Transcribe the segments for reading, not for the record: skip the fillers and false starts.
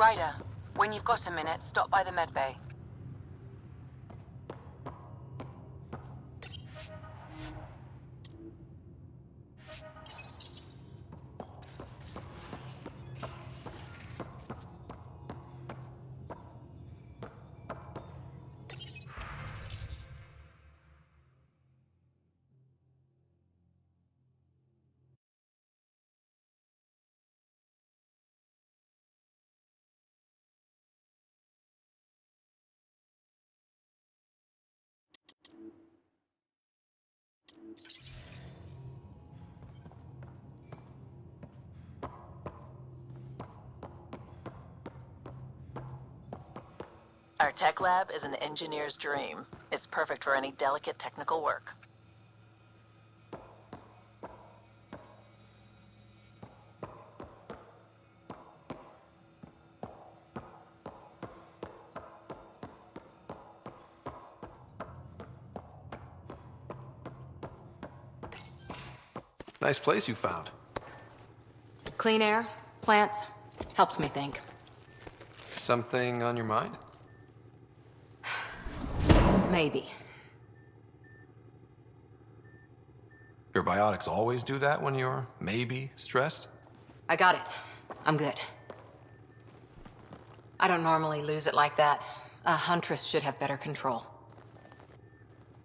Ryder, when you've got a minute, stop by the medbay. Our tech lab is an engineer's dream. It's perfect for any delicate technical work. Nice place you found. Clean air, plants, helps me think. Something on your mind? Maybe. Your biotics always do that when you're maybe stressed? I got it. I'm good. I don't normally lose it like that. A huntress should have better control.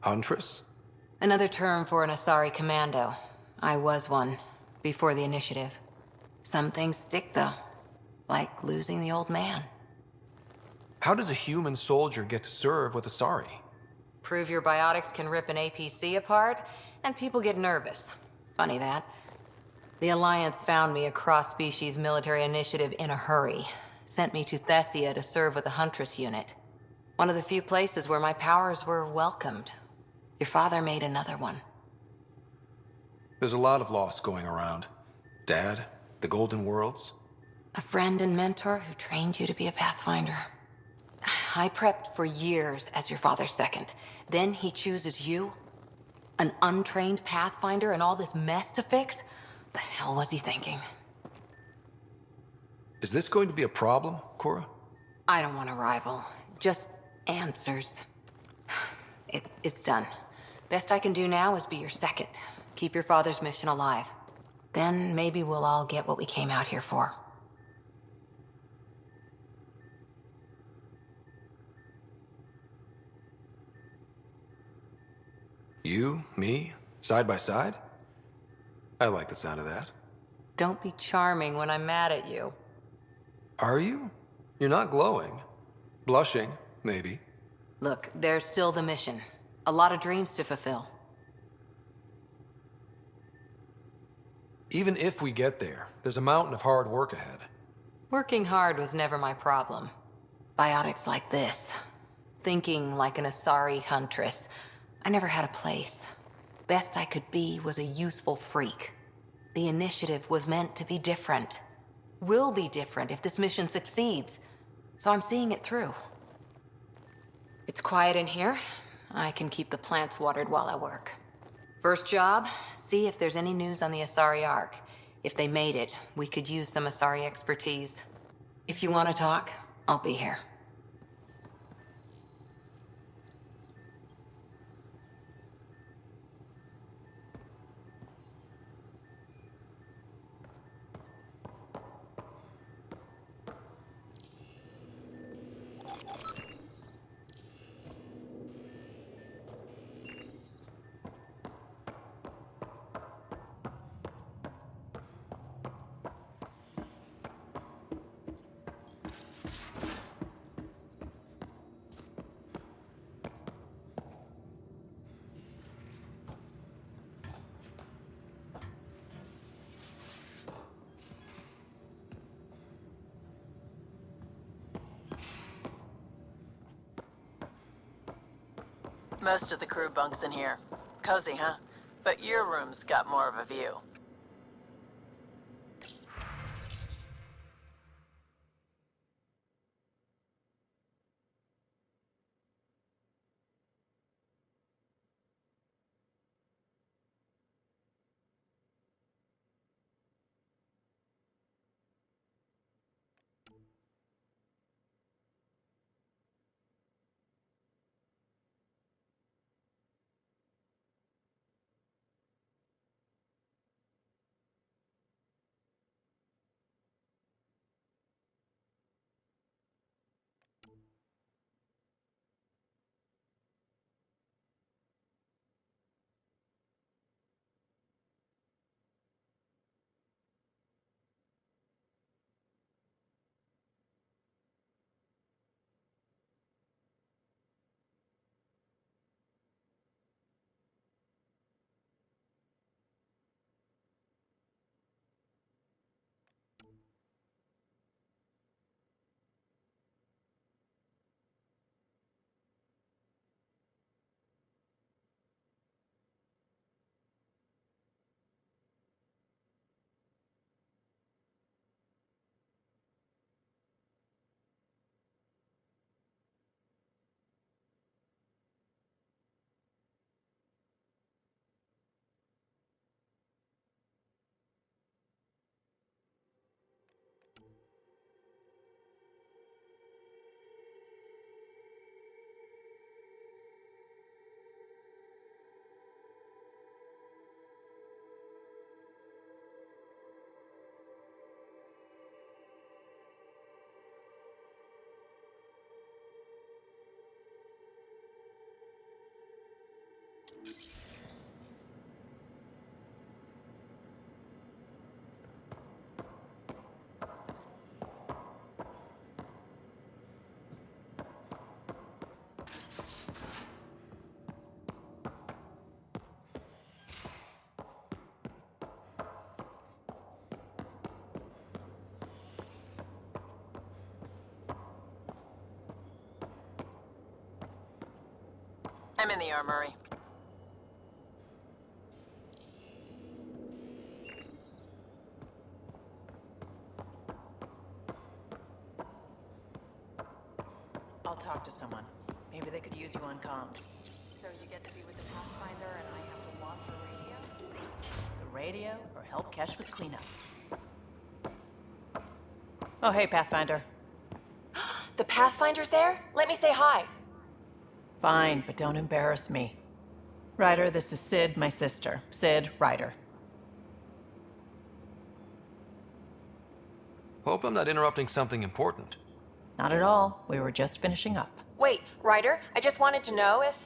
Huntress? Another term for an Asari commando. I was one, before the initiative. Some things stick, though. Like losing the old man. How does a human soldier get to serve with Asari? Prove your biotics can rip an APC apart, and people get nervous. Funny that. The Alliance found me a cross-species military initiative in a hurry. Sent me to Thessia to serve with the Huntress unit. One of the few places where my powers were welcomed. Your father made another one. There's a lot of loss going around. Dad, the Golden Worlds. A friend and mentor who trained you to be a Pathfinder. I prepped for years as your father's second. Then he chooses you? An untrained Pathfinder and all this mess to fix? The hell was he thinking? Is this going to be a problem, Cora? I don't want a rival. Just answers. It's done. Best I can do now is be your second. Keep your father's mission alive. Then maybe we'll all get what we came out here for. You, me, side by side? I like the sound of that. Don't be charming when I'm mad at you. Are you? You're not glowing. Blushing, maybe. Look, there's still the mission. A lot of dreams to fulfill. Even if we get there, there's a mountain of hard work ahead. Working hard was never my problem. Biotics like this. Thinking like an Asari huntress. I never had a place. Best I could be was a useful freak. The initiative was meant to be different. Will be different if this mission succeeds. So I'm seeing it through. It's quiet in here. I can keep the plants watered while I work. First job, see if there's any news on the Asari Ark. If they made it, we could use some Asari expertise. If you want to talk, I'll be here. Most of the crew bunks in here. Cozy, huh? But your room's got more of a view. I'm in the armory. I'll talk to someone. Maybe they could use you on comms. So you get to be with the Pathfinder and I have to watch the radio? The radio or help Kesh with cleanup? Oh, hey, Pathfinder. The Pathfinder's there? Let me say hi. Fine, but don't embarrass me. Ryder, this is Sid, my sister. Sid, Ryder. Hope I'm not interrupting something important. Not at all. We were just finishing up. Wait, Ryder, I just wanted to know if...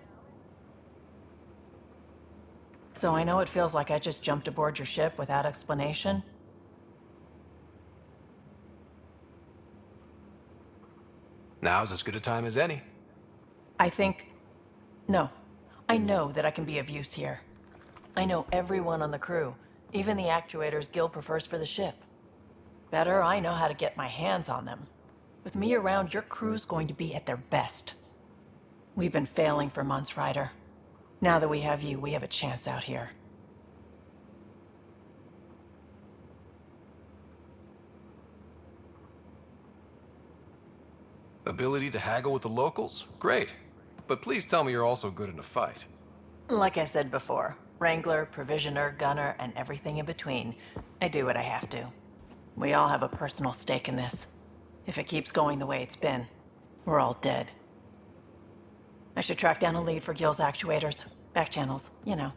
So I know it feels like I just jumped aboard your ship without explanation. Now's as good a time as any. No. I know that I can be of use here. I know everyone on the crew, even the actuators Gil prefers for the ship. Better, I know how to get my hands on them. With me around, your crew's going to be at their best. We've been failing for months, Ryder. Now that we have you, we have a chance out here. Ability to haggle with the locals? Great. But please tell me you're also good in a fight. Like I said before, Wrangler, Provisioner, Gunner, and everything in between. I do what I have to. We all have a personal stake in this. If it keeps going the way it's been, we're all dead. I should track down a lead for Gil's actuators. Back channels, you know.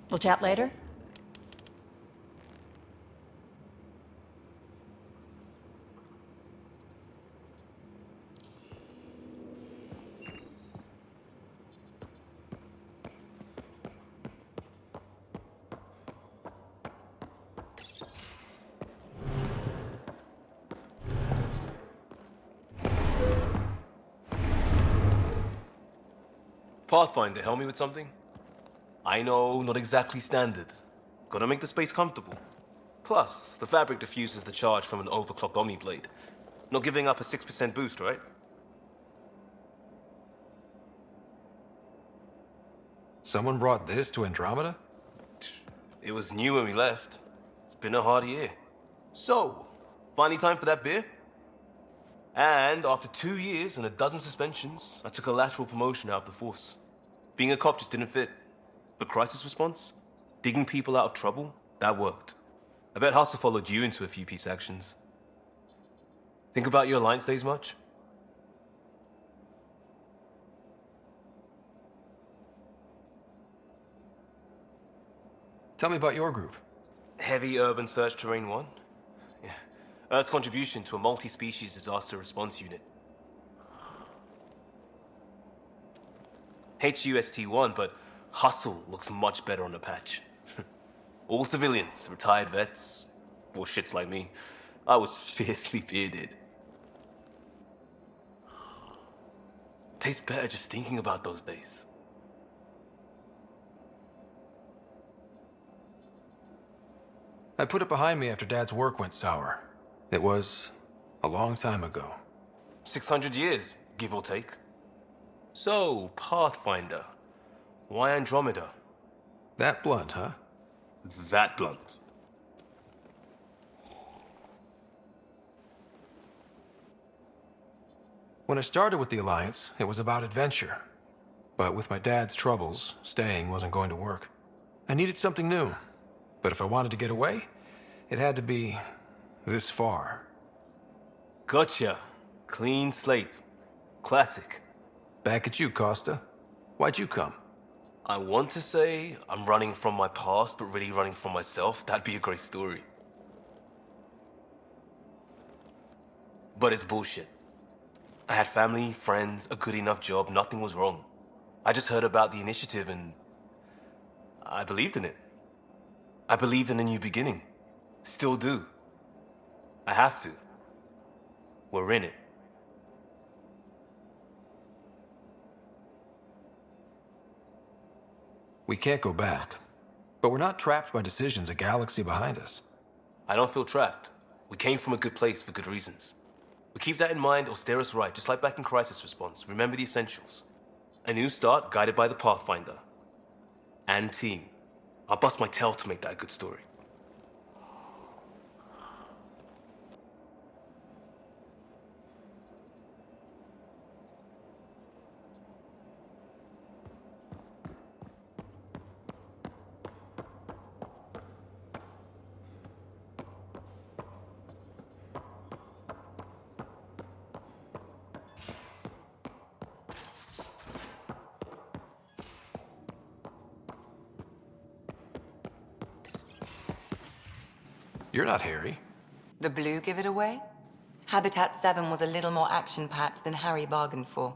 We'll chat later? Pathfinder, help me with something? I know, not exactly standard. Gotta make the space comfortable. Plus, the fabric diffuses the charge from an overclocked Omni blade. Not giving up a 6% boost, right? Someone brought this to Andromeda? It was new when we left. It's been a hard year. So, finally time for that beer? And after 2 years and a dozen suspensions, I took a lateral promotion out of the force. Being a cop just didn't fit. But crisis response? Digging people out of trouble? That worked. I bet Hustle followed you into a few peace actions. Think about your Alliance days much? Tell me about your group. Heavy Urban Search Terrain 1? Yeah. Earth's contribution to a multi-species disaster response unit. HUST-1, but Hustle looks much better on the patch. All civilians, retired vets, or shits like me. I was fiercely bearded. Tastes better just thinking about those days. I put it behind me after Dad's work went sour. It was a long time ago. 600 years, give or take. So, Pathfinder. Why Andromeda? That blunt, huh? That blunt. When I started with the Alliance, it was about adventure. But with my dad's troubles, staying wasn't going to work. I needed something new. But if I wanted to get away, it had to be this far. Gotcha. Clean slate. Classic. Back at you, Costa. Why'd you come? I want to say I'm running from my past, but really running from myself. That'd be a great story. But it's bullshit. I had family, friends, a good enough job, nothing was wrong. I just heard about the initiative and I believed in it. I believed in a new beginning. Still do. I have to. We're in it. We can't go back. But we're not trapped by decisions a galaxy behind us. I don't feel trapped. We came from a good place for good reasons. We keep that in mind or steer us right, just like back in Crisis Response. Remember the essentials. A new start guided by the Pathfinder. And team. I'll bust my tail to make that a good story. You're not Harry. The blue give it away? Habitat 7 was a little more action-packed than Harry bargained for.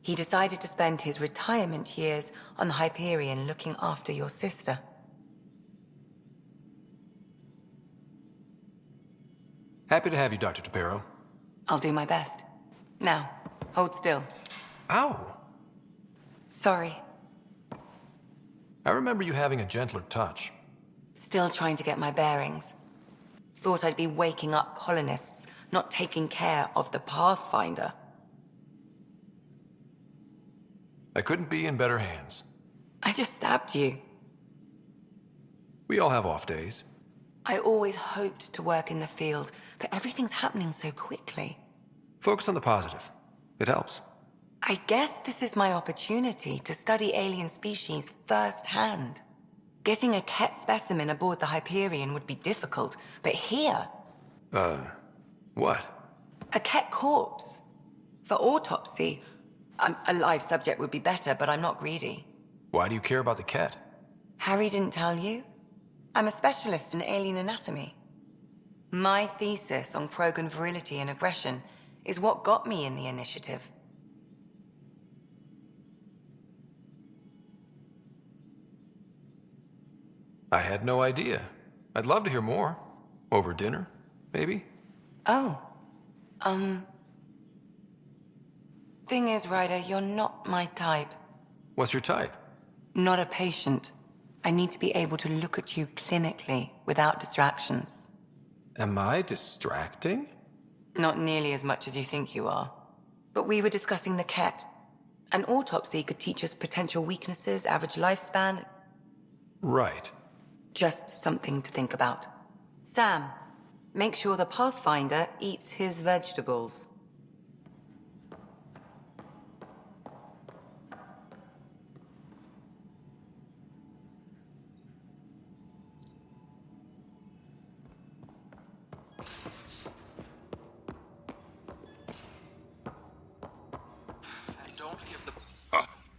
He decided to spend his retirement years on the Hyperion looking after your sister. Happy to have you, Dr. Tapero. I'll do my best. Now, hold still. Ow! Sorry. I remember you having a gentler touch. Still trying to get my bearings. Thought I'd be waking up colonists, not taking care of the Pathfinder. I couldn't be in better hands. I just stabbed you. We all have off days. I always hoped to work in the field, but everything's happening so quickly. Focus on the positive. It helps. I guess this is my opportunity to study alien species firsthand. Getting a Ket specimen aboard the Hyperion would be difficult, but here... What? A Ket corpse. For autopsy, a live subject would be better, but I'm not greedy. Why do you care about the cat? Harry didn't tell you? I'm a specialist in alien anatomy. My thesis on Krogan virility and aggression is what got me in the initiative. I had no idea. I'd love to hear more. Over dinner, maybe? Oh. Thing is, Ryder, you're not my type. What's your type? Not a patient. I need to be able to look at you clinically, without distractions. Am I distracting? Not nearly as much as you think you are. But we were discussing the Ket. An autopsy could teach us potential weaknesses, average lifespan. Right. Just something to think about. Sam, make sure the Pathfinder eats his vegetables.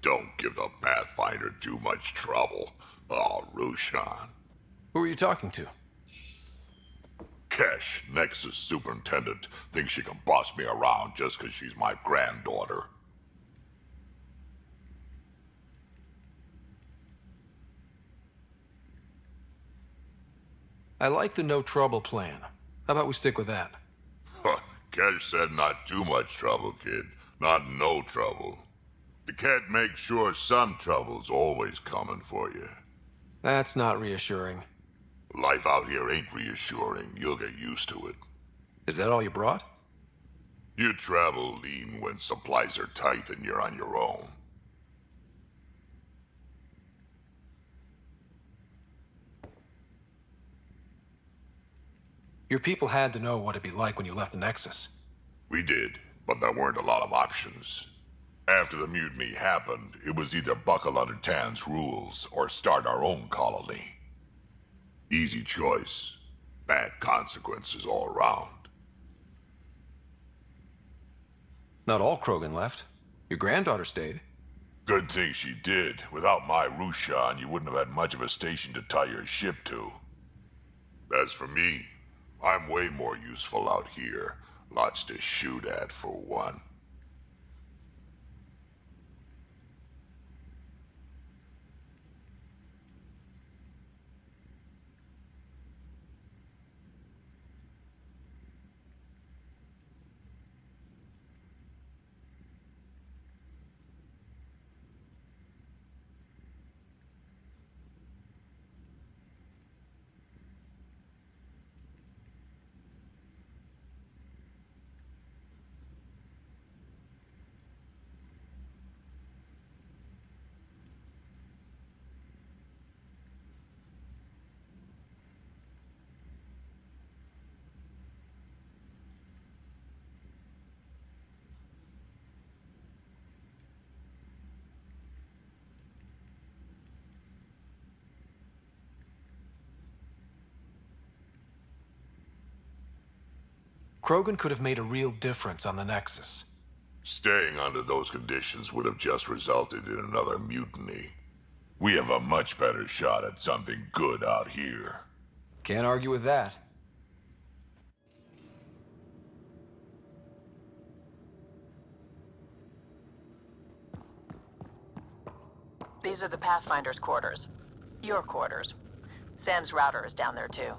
Don't give the Pathfinder too much trouble. Oh, Rushan. Who are you talking to? Kesh, Nexus Superintendent, thinks she can boss me around just because she's my granddaughter. I like the no trouble plan. How about we stick with that? Kesh said not too much trouble, kid. Not no trouble. The cat makes sure some trouble's always coming for you. That's not reassuring. Life out here ain't reassuring. You'll get used to it. Is that all you brought? You travel lean when supplies are tight and you're on your own. Your people had to know what it'd be like when you left the Nexus. We did, but there weren't a lot of options. After the mutiny happened, it was either buckle under Tan's rules or start our own colony. Easy choice. Bad consequences all around. Not all Krogan left. Your granddaughter stayed. Good thing she did. Without my Rushan, you wouldn't have had much of a station to tie your ship to. As for me, I'm way more useful out here. Lots to shoot at, for one. Krogan could have made a real difference on the Nexus. Staying under those conditions would have just resulted in another mutiny. We have a much better shot at something good out here. Can't argue with that. These are the Pathfinder's quarters. Your quarters. Sam's router is down there too.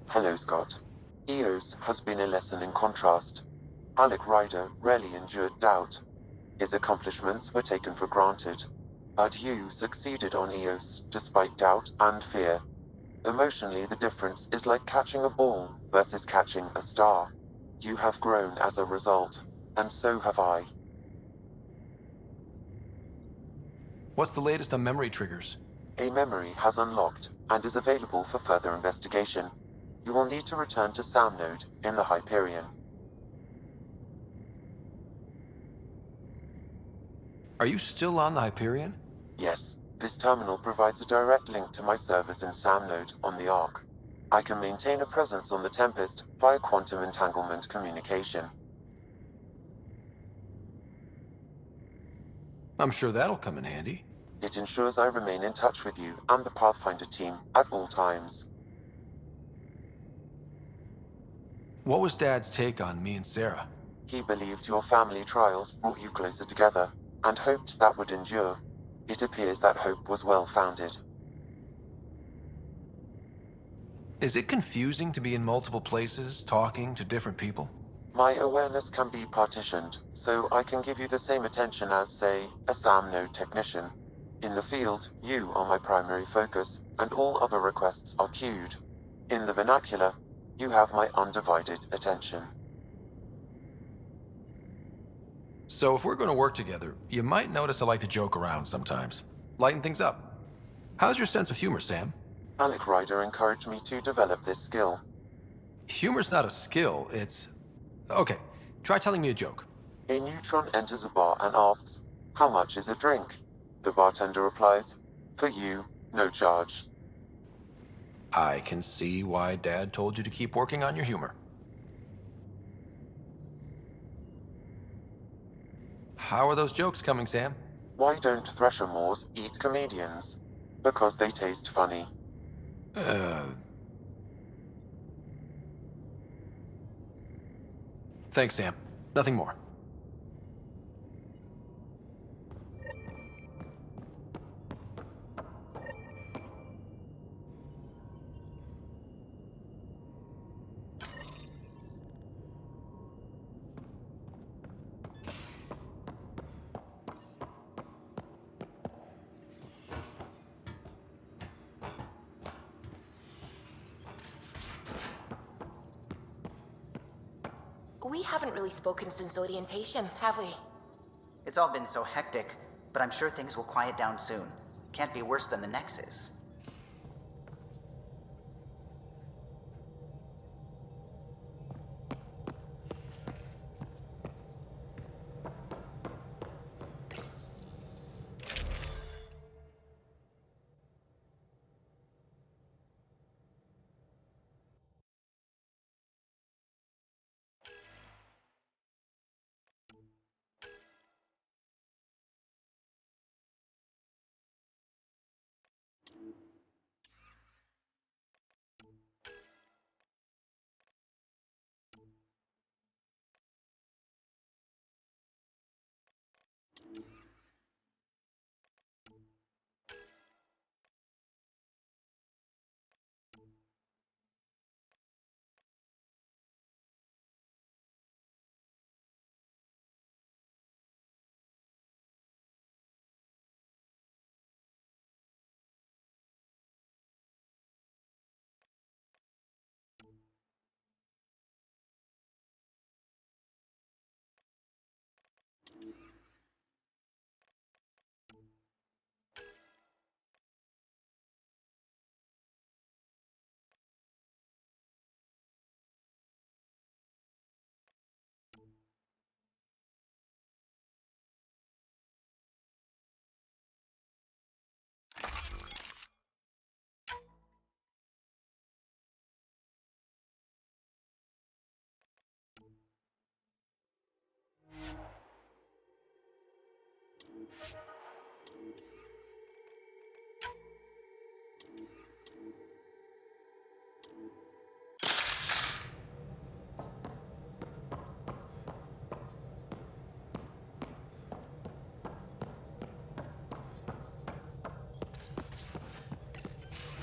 Hello, Scott. Eos has been a lesson in contrast. Alec Ryder rarely endured doubt. His accomplishments were taken for granted. But you succeeded on Eos, despite doubt and fear. Emotionally, the difference is like catching a ball versus catching a star. You have grown as a result, and so have I. What's the latest on memory triggers? A memory has unlocked and is available for further investigation. You will need to return to Sam Node in the Hyperion. Are you still on the Hyperion? Yes, this terminal provides a direct link to my servers in Sam Node on the Ark. I can maintain a presence on the Tempest via quantum entanglement communication. I'm sure that'll come in handy. It ensures I remain in touch with you and the Pathfinder team at all times. What was Dad's take on me and Sarah? He believed your family trials brought you closer together, and hoped that would endure. It appears that hope was well-founded. Is it confusing to be in multiple places, talking to different people? My awareness can be partitioned, so I can give you the same attention as, say, a SAM node technician. In the field, you are my primary focus, and all other requests are queued. In the vernacular, you have my undivided attention. So if we're going to work together, you might notice I like to joke around sometimes. Lighten things up. How's your sense of humor, Sam? Alec Ryder encouraged me to develop this skill. Humor's not a skill, it's... Okay, try telling me a joke. A neutron enters a bar and asks, "How much is a drink?" The bartender replies, "For you, no charge." I can see why Dad told you to keep working on your humor. How are those jokes coming, Sam? Why don't Thresher Moors eat comedians? Because they taste funny. Thanks, Sam. Nothing more. We haven't really spoken since orientation, have we? It's all been so hectic, but I'm sure things will quiet down soon. Can't be worse than the Nexus.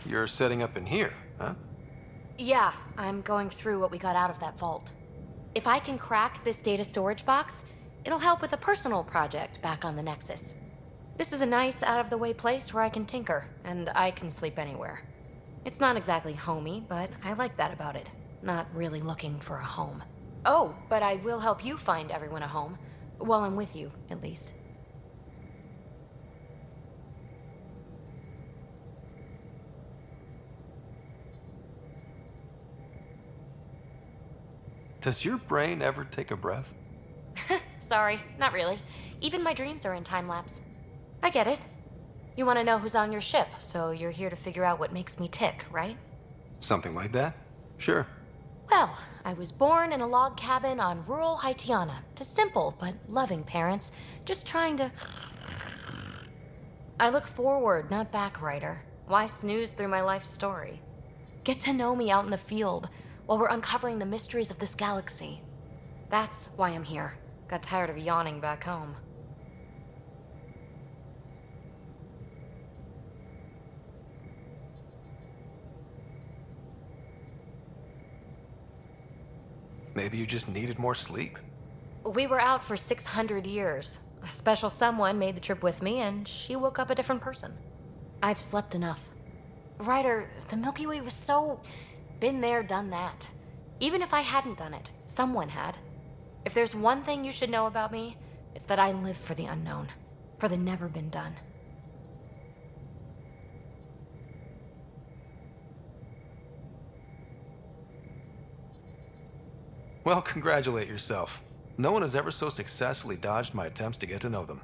You're setting up in here, huh? Yeah, I'm going through what we got out of that vault. If I can crack this data storage box, it'll help with a personal project back on the Nexus. This is a nice, out-of-the-way place where I can tinker, and I can sleep anywhere. It's not exactly homey, but I like that about it. Not really looking for a home. Oh, but I will help you find everyone a home. While I'm with you, at least. Does your brain ever take a breath? Sorry, not really. Even my dreams are in time-lapse. I get it. You want to know who's on your ship, so you're here to figure out what makes me tick, right? Something like that? Sure. Well, I was born in a log cabin on rural Haitiana to simple but loving parents, just trying to... I look forward, not back, writer. Why snooze through my life story? Get to know me out in the field while we're uncovering the mysteries of this galaxy. That's why I'm here. Got tired of yawning back home. Maybe you just needed more sleep. We were out for 600 years. A special someone made the trip with me, and she woke up a different person. I've slept enough. Ryder, the Milky Way was so... been there, done that. Even if I hadn't done it, someone had. If there's one thing you should know about me, it's that I live for the unknown. For the never been done. Well, congratulate yourself. No one has ever so successfully dodged my attempts to get to know them.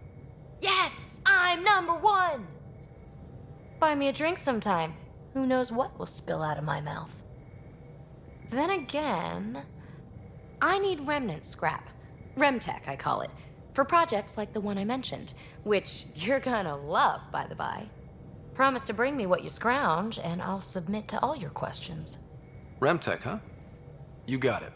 Yes! I'm #1! Buy me a drink sometime. Who knows what will spill out of my mouth. Then again, I need remnant scrap. Remtech, I call it. For projects like the one I mentioned, which you're gonna love, by the by. Promise to bring me what you scrounge, and I'll submit to all your questions. Remtech, huh? You got it.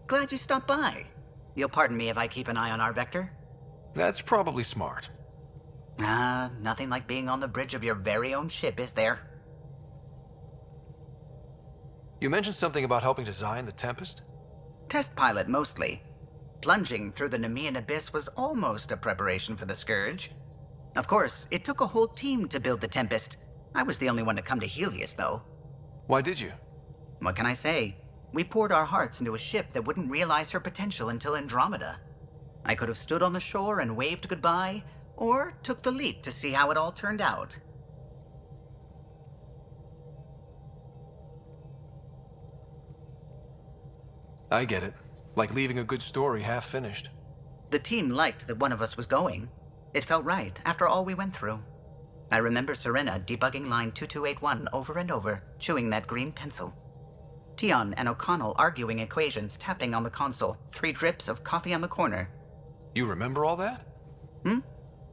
Glad you stopped by. You'll pardon me if I keep an eye on our vector? That's probably smart. Nothing like being on the bridge of your very own ship, is there? You mentioned something about helping design the Tempest? Test pilot, mostly. Plunging through the Nemean abyss was almost a preparation for the Scourge. Of course, it took a whole team to build the Tempest. I was the only one to come to Helios, though. Why did you? What can I say? We poured our hearts into a ship that wouldn't realize her potential until Andromeda. I could have stood on the shore and waved goodbye, or took the leap to see how it all turned out. I get it. Like leaving a good story half-finished. The team liked that one of us was going. It felt right after all we went through. I remember Serena debugging line 2281 over and over, chewing that green pencil. Tion and O'Connell arguing equations, tapping on the console, 3 drips of coffee on the corner. You remember all that?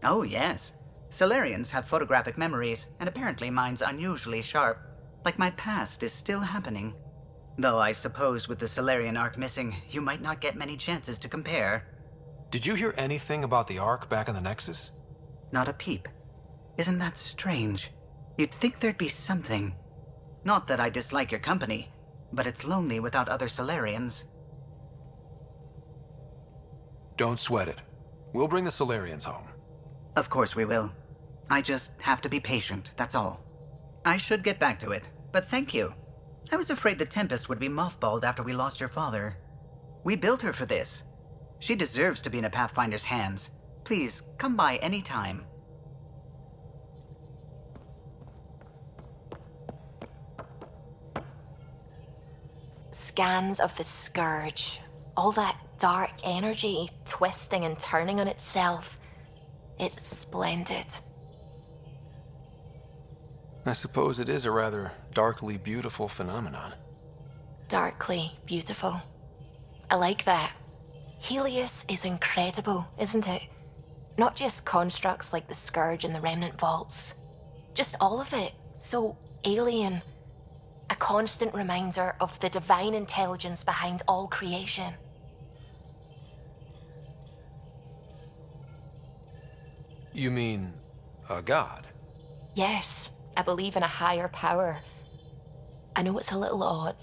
Oh, yes. Solarians have photographic memories, and apparently mine's unusually sharp. Like my past is still happening. Though I suppose with the Solarian arc missing, you might not get many chances to compare. Did you hear anything about the Ark back in the Nexus? Not a peep. Isn't that strange? You'd think there'd be something. Not that I dislike your company, but it's lonely without other Solarians. Don't sweat it. We'll bring the Solarians home. Of course we will. I just have to be patient, that's all. I should get back to it, but thank you. I was afraid the Tempest would be mothballed after we lost your father. We built her for this. She deserves to be in a Pathfinder's hands. Please, come by any time. Scans of the Scourge. All that dark energy twisting and turning on itself. It's splendid. I suppose it is a rather darkly beautiful phenomenon. Darkly beautiful. I like that. Helios is incredible, isn't it? Not just constructs like the Scourge and the Remnant Vaults. Just all of it. So alien. A constant reminder of the divine intelligence behind all creation. You mean a god? Yes, I believe in a higher power. I know it's a little odd,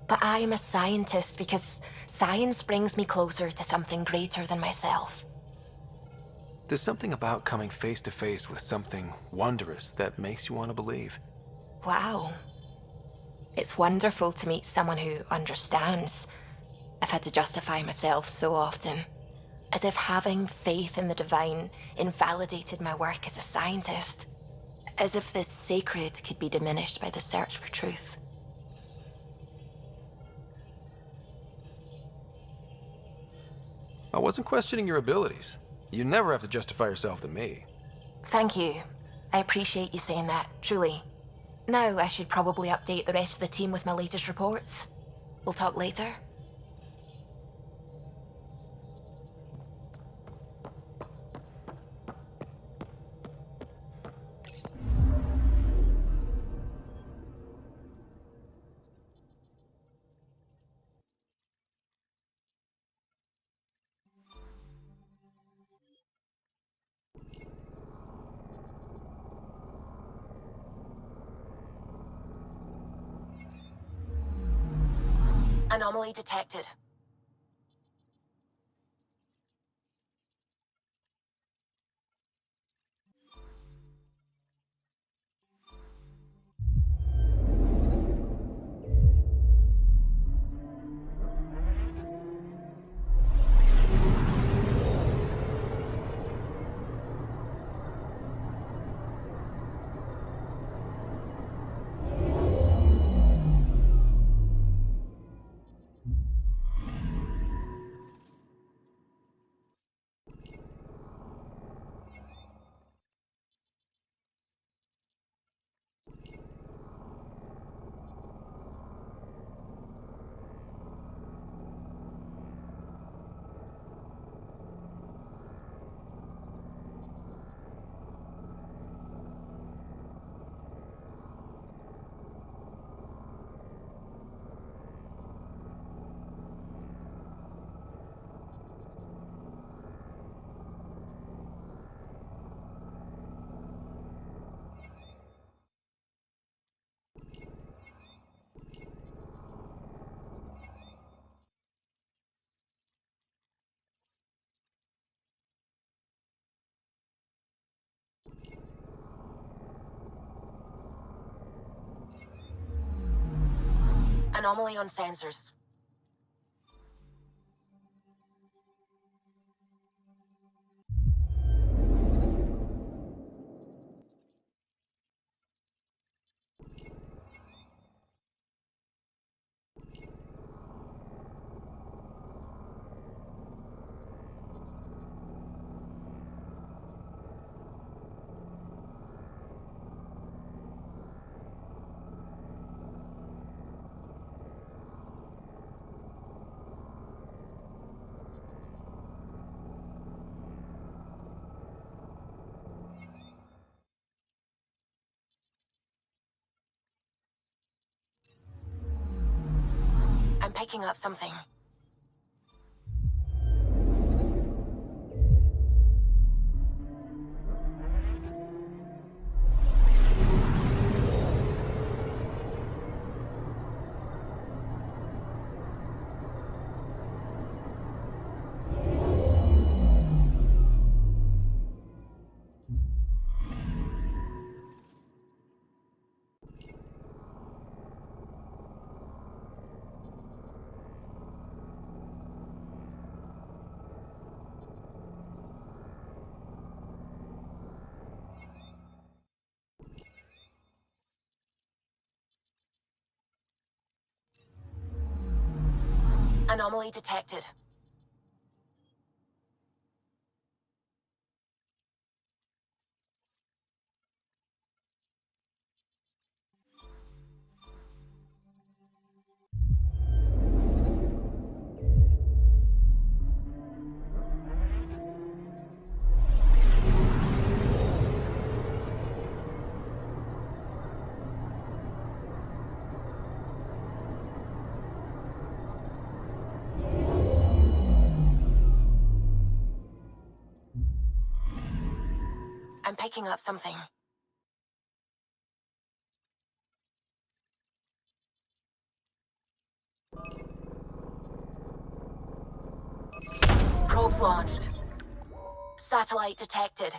but I am a scientist because science brings me closer to something greater than myself. There's something about coming face to face with something wondrous that makes you want to believe. Wow. It's wonderful to meet someone who understands. I've had to justify myself so often, as if having faith in the divine invalidated my work as a scientist. As if this sacred could be diminished by the search for truth. I wasn't questioning your abilities. You never have to justify yourself to me. Thank you. I appreciate you saying that, truly. Now I should probably update the rest of the team with my latest reports. We'll talk later. Anomaly detected. Anomaly on sensors. I'm picking up something. Anomaly detected. picking up something. Probes launched. Satellite detected.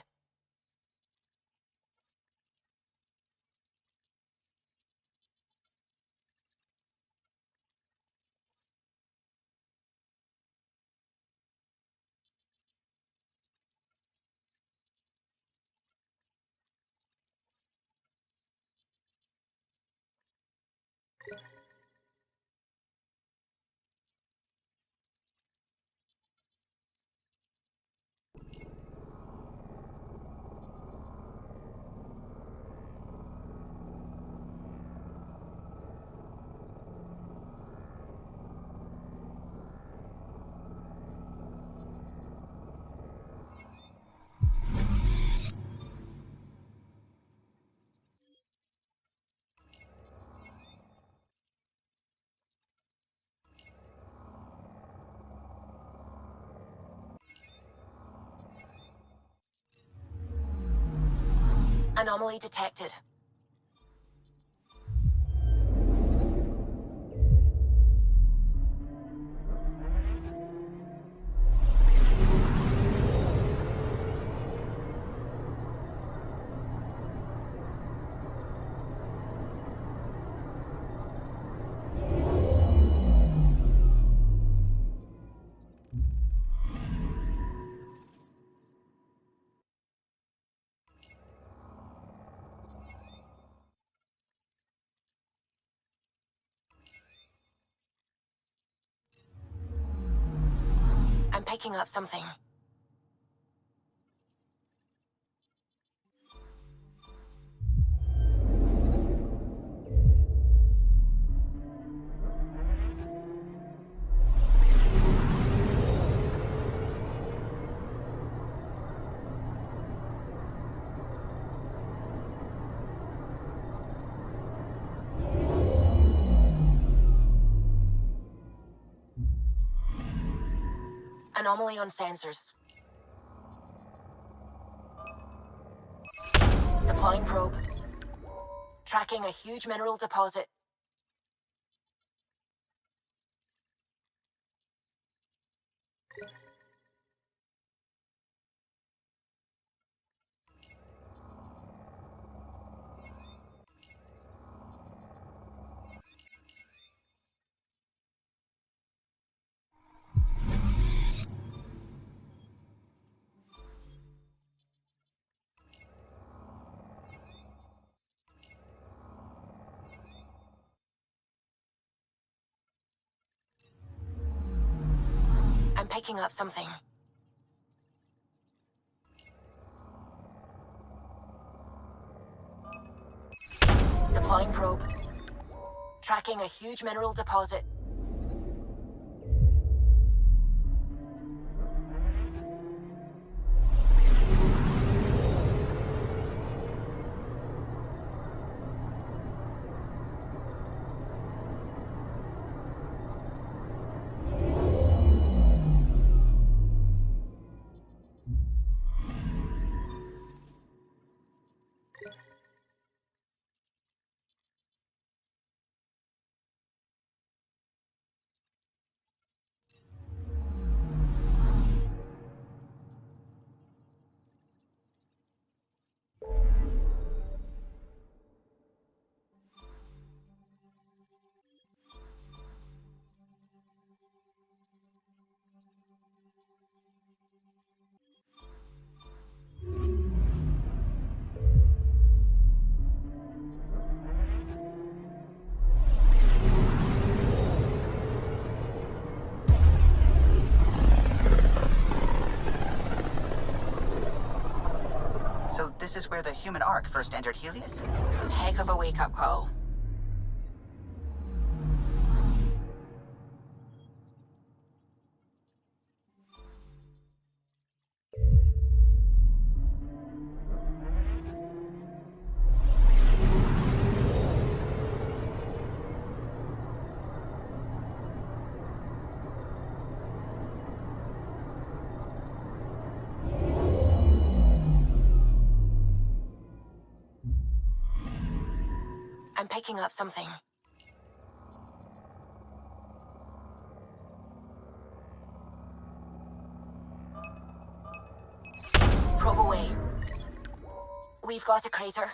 Anomaly detected. I'm picking up something. Anomaly on sensors. Deploying probe. Tracking a huge mineral deposit. I'm picking up something. Deploying probe. Tracking a huge mineral deposit. So this is where the human Ark first entered Helios? Heck of a wake-up call. picking up something. Probe away. We've got a crater.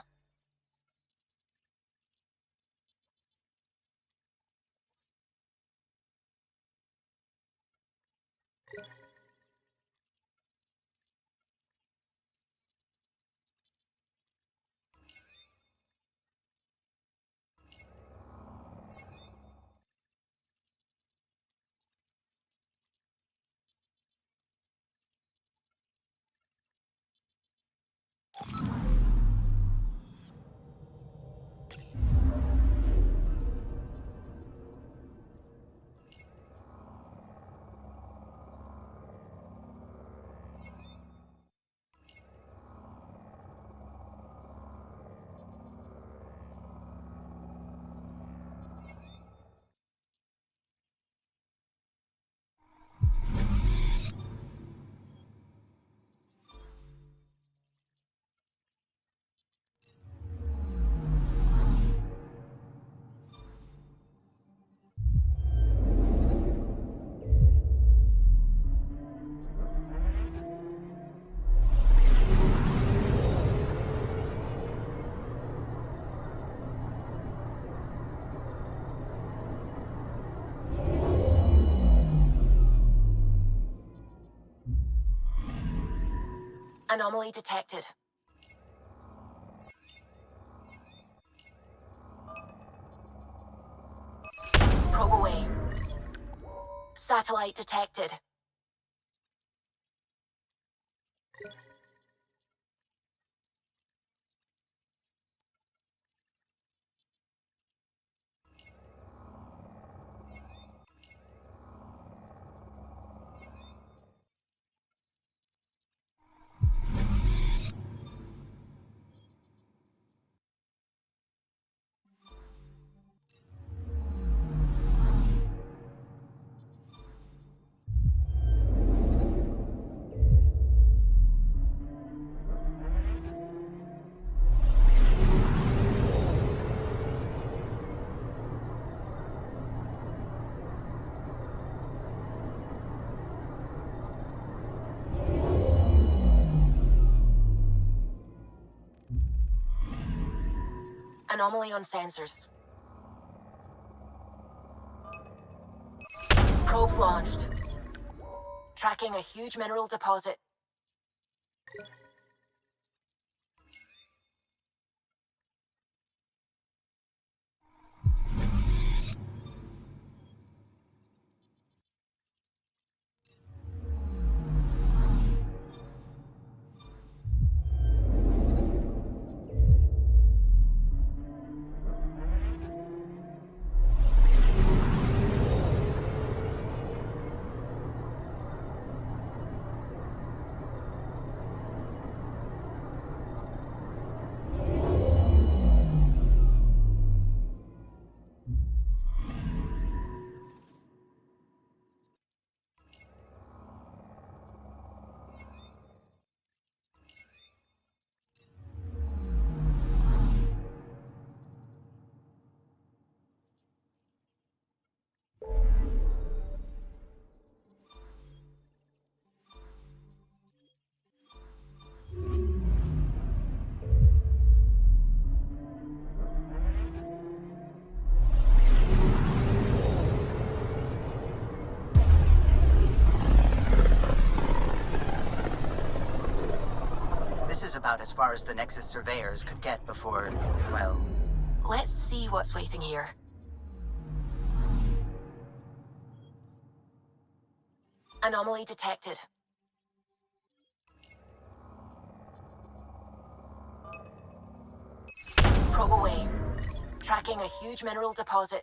Anomaly detected. Probe away. Satellite detected. Anomaly on sensors. Probes launched. Tracking a huge mineral deposit. This is about as far as the Nexus surveyors could get before, well... Let's see what's waiting here. Anomaly detected. Probe away. Tracking a huge mineral deposit.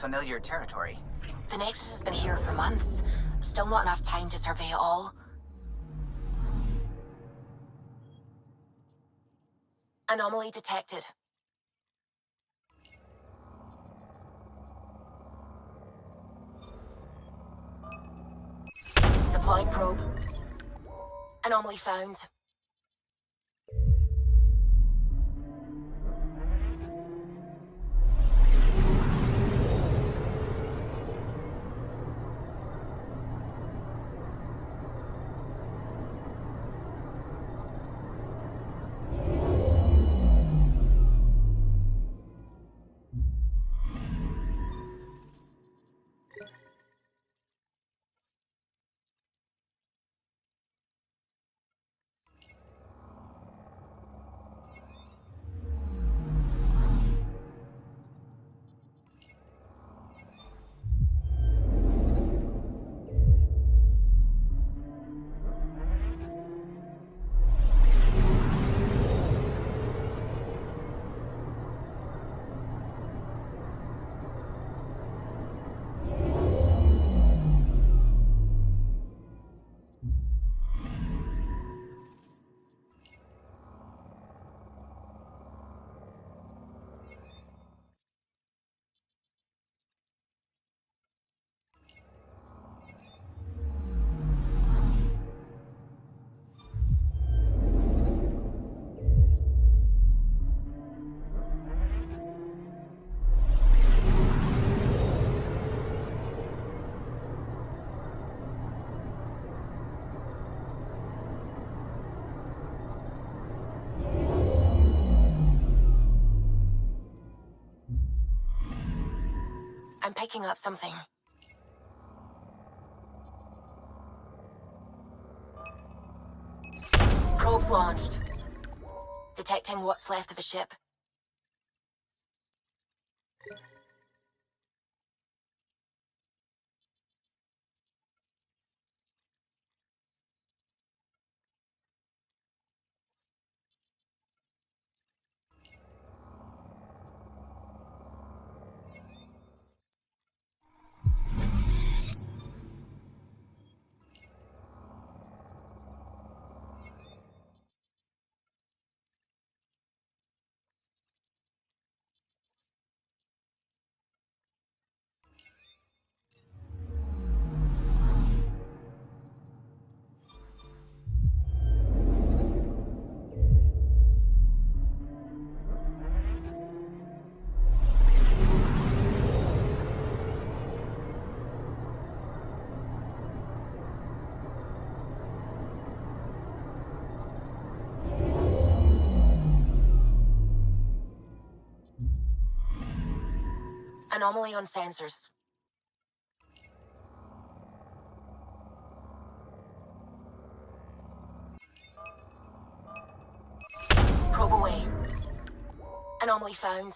unfamiliar territory. The Nexus has been here for months. Still not enough time to survey it all. Anomaly detected. Deploying probe. Anomaly found. I'm picking up something. Probes launched. Detecting what's left of a ship. Anomaly on sensors. Probe away. Anomaly found.